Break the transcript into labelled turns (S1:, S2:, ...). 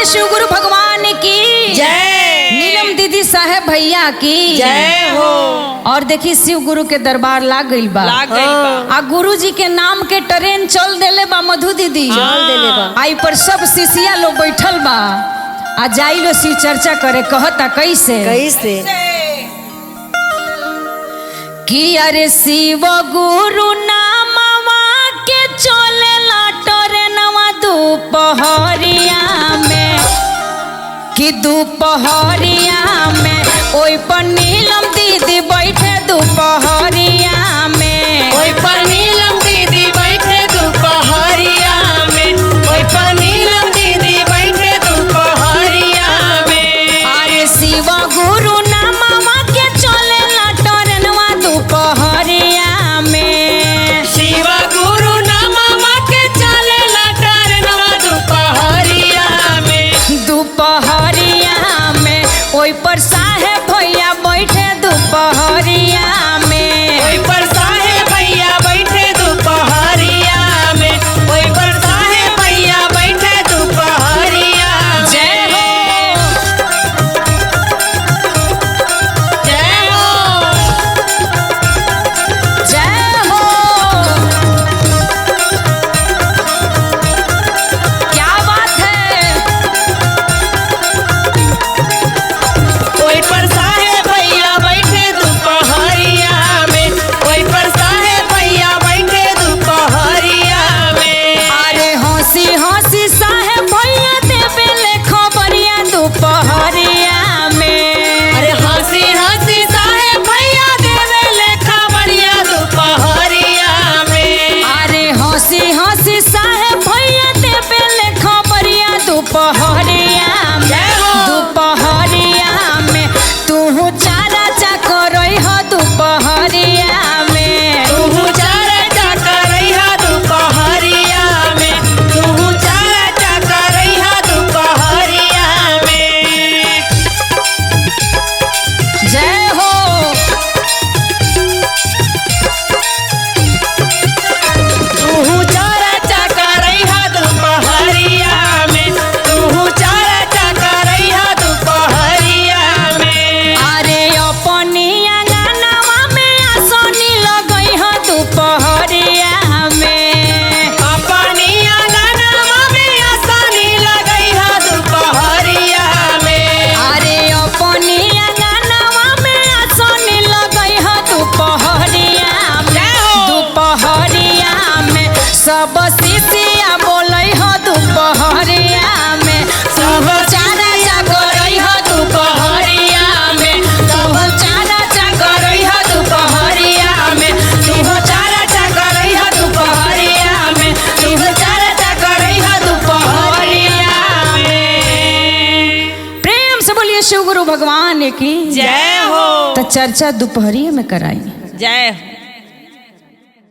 S1: शिव गुरु भगवान की
S2: जय।
S1: नीलम दीदी साहेब भैया की
S2: जय हो।
S1: और देखी शिव गुरु के दरबार लाग गइल बा। आ गुरु जी के नाम के ट्रेन चल देले बा मधु दीदी।
S2: चल देले बा।
S1: आई पर सब शिष्या लोग बैठल बा। आ जाई लो शिव चर्चा करे। कहता कैसे
S2: कैसे
S1: कि अरे शिव गुरु नामवा के चले ट्रेनवा दोपहरिया में कि दोपहरिया में ओई पर नीलम दीदी बैठे दोपहरिया में।
S2: ओई पर नीलम दीदी बैठे दोपहरिया में। ओई पर नीलम दीदी बैठे दोपहरिया में।
S1: अरे शिव गुरु नामवा के चले ट्रेनवा दोपहरिया में।
S2: शिव गुरु नामवा के चले ट्रेनवा दोपहरिया में।
S1: दोपहरिया में ओई पर साहेब भैया बैठे दोपहरिया में।
S2: ओई पर साहेब भैया बैठे दोपहरिया में। ओई पर साहेब भैया बैठे दोपहरिया में।
S1: जय हो
S2: जय हो।
S1: जय हो। क्या बात है।
S2: ओई पर साहेब भैया बैठे दोपहरिया में। ओई पर साहेब भैया बैठे दोपहरिया में।
S1: अरे हंसी हंसी साहेब भैया देवे ले खबरिया दोपहरिया में।
S2: अरे हंसी हंसी साहेब भैया देवे ले खबरिया दोपहरिया में।
S1: अरे हंसी हंसी साहेब भैया देवे ले खबरिया दोपहरिया में।
S2: जय हो।
S1: दोपहरिया में तू चारा चकरई हो दोपहरिया में।
S2: तू चारा चकरैहा दोपहरिया में। तू चारा चकरैहा दोपहरिया में।
S1: जय हो।
S2: तू चारा चकरैहा दोपहरिया में। तू चारा चकरैहा दोपहरिया में।
S1: अरे अपनी आंगनवा में आसनी लगई हो दोपहरिया में।
S2: अपनी आंगनवा में आसानी लगैहा दोपहरिया में।
S1: अरे अपनी आंगनवा में आसनी लगई हो दोपहरिया में।
S2: जय हो।
S1: दोपहरिया में सब शिष्या बोलई हो दोपहरिया में। सब चारा चकरई हो दोपहरिया में। सब चारा चकरई हो दोपहरिया में।
S2: तू चारा चकरैहा दोपहरिया में। तू चारा चकरैहा दोपहरिया में।
S1: प्रेम से बोलिए शिव गुरु भगवान की
S2: जय हो।
S1: तो चर्चा दोपहरिया में कराई।
S2: जय हो।